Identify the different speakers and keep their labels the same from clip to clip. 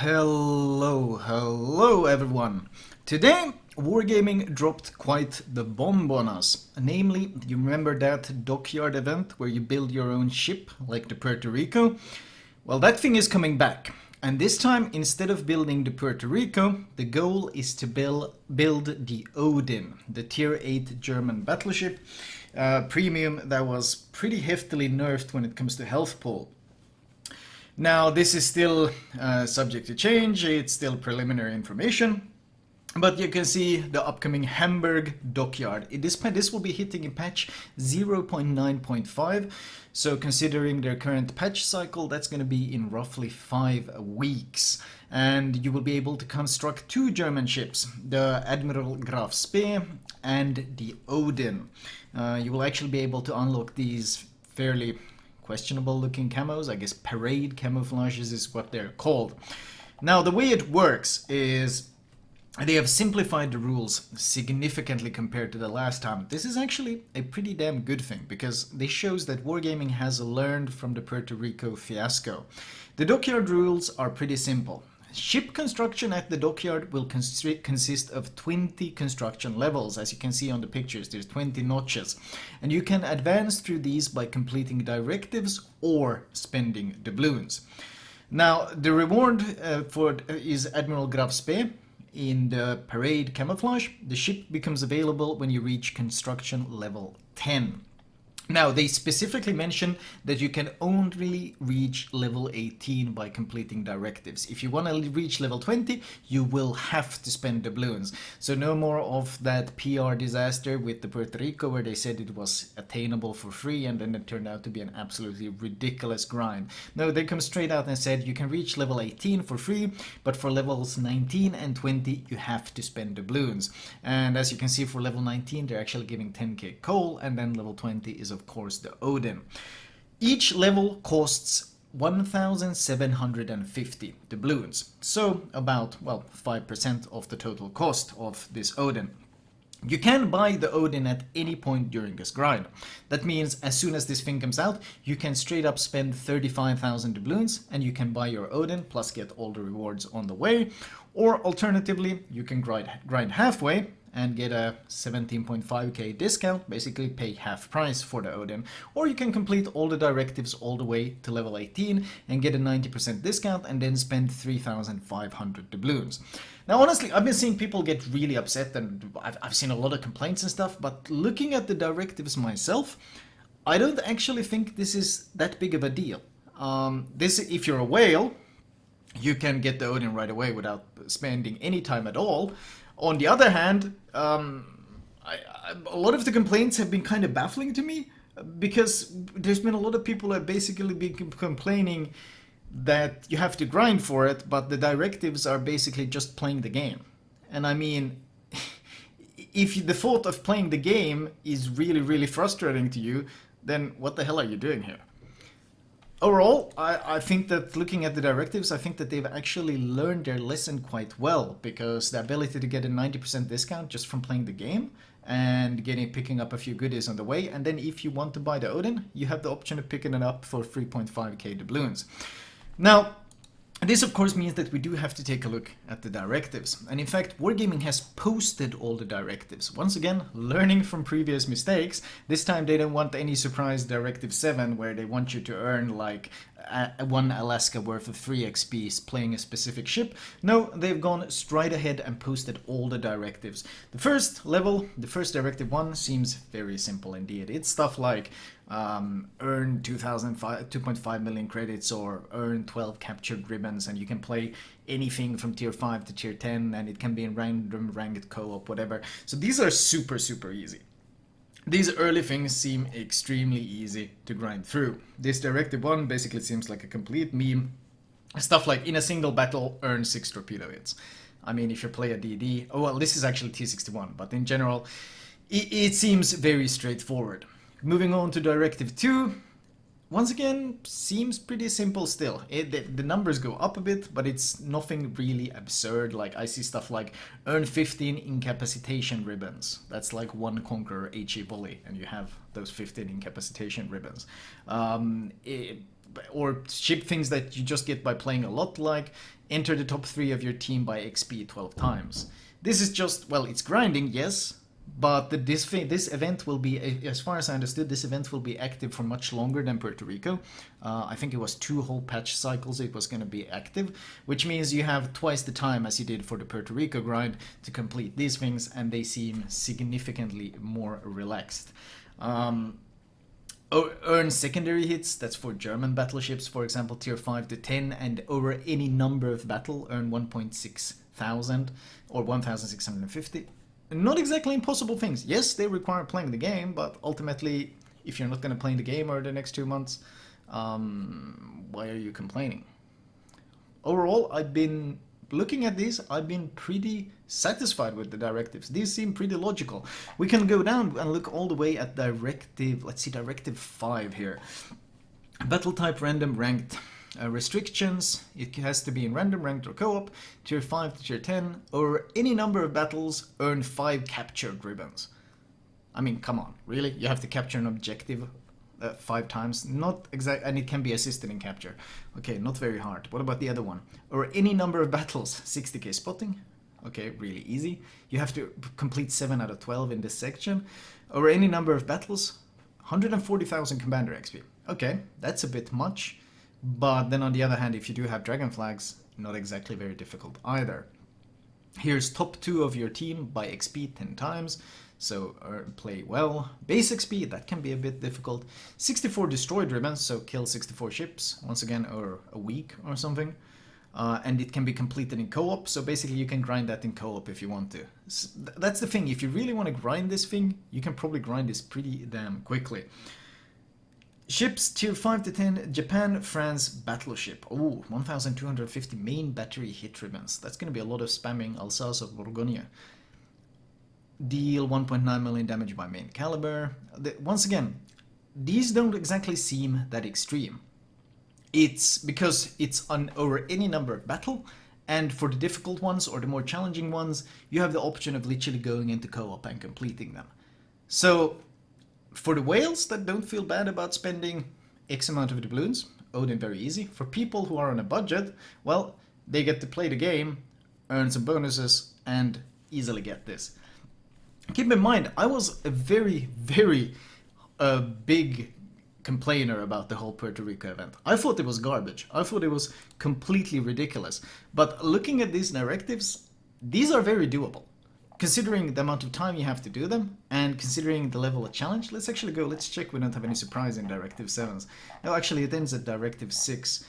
Speaker 1: Hello everyone. Today Wargaming dropped quite the bomb on us. Namely, you remember that dockyard event where you build your own ship like the Puerto Rico? Well, that thing is coming back. And this time, instead of building the Puerto Rico, the goal is to build the Odin, the tier 8 German battleship premium that was pretty heftily nerfed when it comes to health pool. Now, this is still subject to change, it's still preliminary information, but you can see the upcoming Hamburg dockyard. This will be hitting in patch 0.9.5, so considering their current patch cycle, that's going to be in roughly 5 weeks. And you will be able to construct 2 German ships, the Admiral Graf Spee and the Odin. You will actually be able to unlock these fairly questionable looking camos. I guess parade camouflages is what they're called. Now, the way it works is they have simplified the rules significantly compared to the last time. This is actually a pretty damn good thing, because this shows that Wargaming has learned from the Puerto Rico fiasco. The dockyard rules are pretty simple. Ship construction at the dockyard will consist of 20 construction levels. As you can see on the pictures, there's 20 notches. And you can advance through these by completing directives or spending doubloons. Now, the reward is Admiral Graf Spee. In the parade camouflage, the ship becomes available when you reach construction level 10. Now, they specifically mention that you can only reach level 18 by completing directives. If you want to reach level 20, you will have to spend doubloons. So no more of that PR disaster with the Puerto Rico where they said it was attainable for free and then it turned out to be an absolutely ridiculous grind. No, they come straight out and said you can reach level 18 for free, but for levels 19 and 20 you have to spend doubloons. And as you can see, for level 19 they're actually giving 10k coal, and then level 20 is of course the Odin. Each level costs 1,750 doubloons, so about, well, 5% of the total cost of this Odin. You can buy the Odin at any point during this grind. That means as soon as this thing comes out, you can straight up spend 35,000 doubloons and you can buy your Odin plus get all the rewards on the way. Or alternatively, you can grind halfway and get a 17.5k discount, basically pay half price for the Odin. Or you can complete all the directives all the way to level 18 and get a 90% discount and then spend 3,500 doubloons. Now, honestly, I've been seeing people get really upset and I've seen a lot of complaints and stuff, but looking at the directives myself, I don't actually think this is that big of a deal. If you're a whale, you can get the Odin right away without spending any time at all. On the other hand, a lot of the complaints have been kind of baffling to me, because there's been a lot of people that have basically been complaining that you have to grind for it, but the directives are basically just playing the game. And I mean, if the thought of playing the game is really, really frustrating to you, then what the hell are you doing here? Overall, I think that looking at the directives, I think that they've actually learned their lesson quite well, because the ability to get a 90% discount just from playing the game and picking up a few goodies on the way, and then if you want to buy the Odin, you have the option of picking it up for 3.5k doubloons. Now, this of course means that we do have to take a look at the directives, and in fact Wargaming has posted all the directives. Once again, learning from previous mistakes. This time they don't want any surprise Directive 7 where they want you to earn like 1 Alaska worth of 3 XP playing a specific ship. No, they've gone straight ahead and posted all the directives. The first level, the first Directive 1, seems very simple indeed. It's stuff like earn 2.5 million credits or earn 12 captured ribbons, and you can play anything from tier 5 to tier 10, and it can be in random ranked co-op, whatever. So these are super easy. These early things seem extremely easy to grind through. This Directive 1 basically seems like a complete meme. Stuff like, in a single battle, earn 6 torpedo hits. I mean, if you play a DD... Oh, well, this is actually T61, but in general, it seems very straightforward. Moving on to Directive 2, once again, seems pretty simple still. The numbers go up a bit, but it's nothing really absurd. Like, I see stuff like earn 15 incapacitation ribbons. That's like 1 Conqueror HE bully, and you have those 15 incapacitation ribbons. or ship things that you just get by playing a lot, like enter the top 3 of your team by XP 12 times. This is just, well, it's grinding, yes, but this event will be, as far as I understood, this event will be active for much longer than Puerto Rico. I think it was 2 whole patch cycles it was going to be active, which means you have twice the time as you did for the Puerto Rico grind to complete these things, and they seem significantly more relaxed. Earn secondary hits, that's for German battleships, for example, tier 5 to 10, and over any number of battle, earn 1.6 thousand or 1,650. Not exactly impossible things. Yes, they require playing the game, but ultimately, if you're not going to play the game over the next 2 months, why are you complaining? Overall, I've been looking at these, I've been pretty satisfied with the directives. These seem pretty logical. We can go down and look all the way at directive, let's see, directive 5 here. Battle type random ranked. Restrictions, it has to be in random, ranked, or co-op, tier 5 to tier 10, or any number of battles, earn 5 captured ribbons. I mean, come on, really? You have to capture an objective 5 times? Not exact, and it can be assisted in capture. Okay, not very hard. What about the other one? Or any number of battles, 60k spotting. Okay, really easy. You have to complete 7 out of 12 in this section. Or any number of battles, 140,000 commander XP. Okay, that's a bit much. But then on the other hand, if you do have dragon flags, not exactly very difficult either. Here's top 2 of your team by XP 10 times, so play well. Base XP, that can be a bit difficult. 64 destroyed ribbons, so kill 64 ships, once again, or a week or something. And it can be completed in co-op, so basically you can grind that in co-op if you want to. That's the thing, if you really want to grind this thing, you can probably grind this pretty damn quickly. Ships, tier 5 to 10, Japan, France, battleship. Oh, 1,250 main battery hit ribbons. That's going to be a lot of spamming Alsace or Bourgogne. Deal 1.9 million damage by main caliber. Once again, these don't exactly seem that extreme. It's because it's on over any number of battle, and for the difficult ones or the more challenging ones, you have the option of literally going into co-op and completing them. So, for the whales that don't feel bad about spending X amount of doubloons, Odin very easy. For people who are on a budget, well, they get to play the game, earn some bonuses, and easily get this. Keep in mind, I was a very, very big complainer about the whole Puerto Rico event. I thought it was garbage. I thought it was completely ridiculous. But looking at these directives, these are very doable. Considering the amount of time you have to do them, and considering the level of challenge, let's actually go, let's check we don't have any surprise in Directive 7s. No, actually it ends at Directive 6.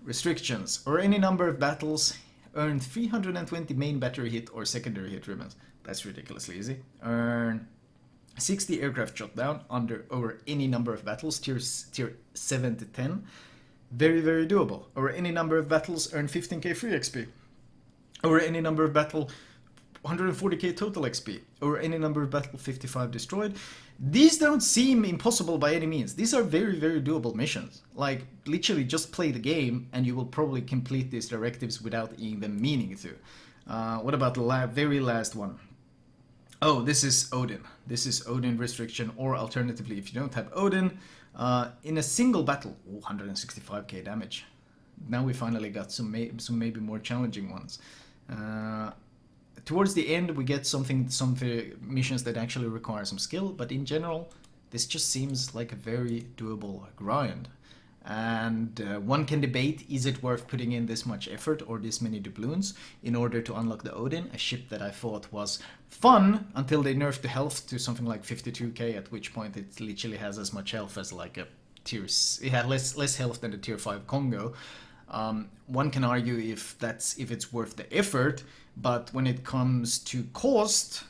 Speaker 1: Restrictions, or any number of battles, earn 320 main battery hit or secondary hit ribbons. That's ridiculously easy. Earn 60 aircraft shot down over any number of battles, tier 7 to 10. Very, very doable. Over any number of battles, earn 15k free XP. Over any number of battle, 140k total XP, or any number of battle, 55 destroyed. These don't seem impossible by any means. These are very, very doable missions. Like, literally just play the game and you will probably complete these directives without even meaning to. What about the very last one? Oh, this is Odin. This is Odin restriction, or alternatively, if you don't have Odin, in a single battle, 165k damage. Now we finally got some maybe more challenging ones. Towards the end, we get some missions that actually require some skill, but in general, this just seems like a very doable grind. And one can debate, is it worth putting in this much effort or this many doubloons in order to unlock the Odin, a ship that I thought was fun until they nerfed the health to something like 52k, at which point it literally has as much health as like a tier... It had less health than the tier 5 Congo. One can argue if it's worth the effort, but when it comes to cost,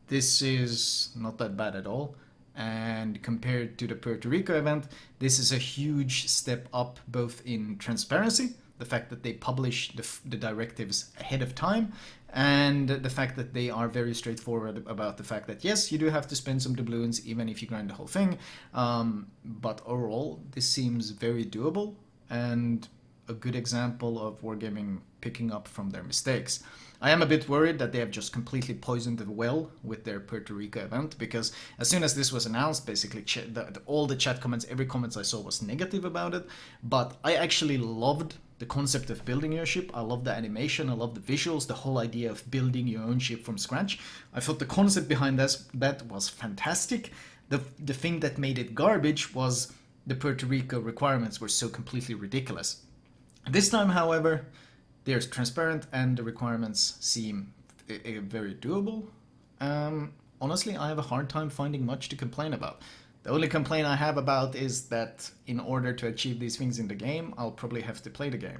Speaker 1: this is not that bad at all. And compared to the Puerto Rico event, this is a huge step up both in transparency, the fact that they publish the directives ahead of time, and the fact that they are very straightforward about the fact that yes, you do have to spend some doubloons even if you grind the whole thing, but overall this seems very doable. And a good example of wargaming picking up from their mistakes. I am a bit worried that they have just completely poisoned the well with their Puerto Rico event, because as soon as this was announced, basically all the chat comments, every comment I saw was negative about it. But I actually loved the concept of building your ship. I love the animation, I love the visuals, the whole idea of building your own ship from scratch. I thought the concept behind that was fantastic. The thing that made it garbage was the Puerto Rico requirements were so completely ridiculous. This time, however, they're transparent and the requirements seem very doable. Honestly, I have a hard time finding much to complain about. The only complaint I have about is that in order to achieve these things in the game, I'll probably have to play the game,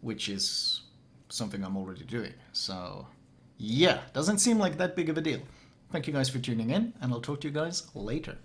Speaker 1: which is something I'm already doing. So, yeah, doesn't seem like that big of a deal. Thank you guys for tuning in, and I'll talk to you guys later.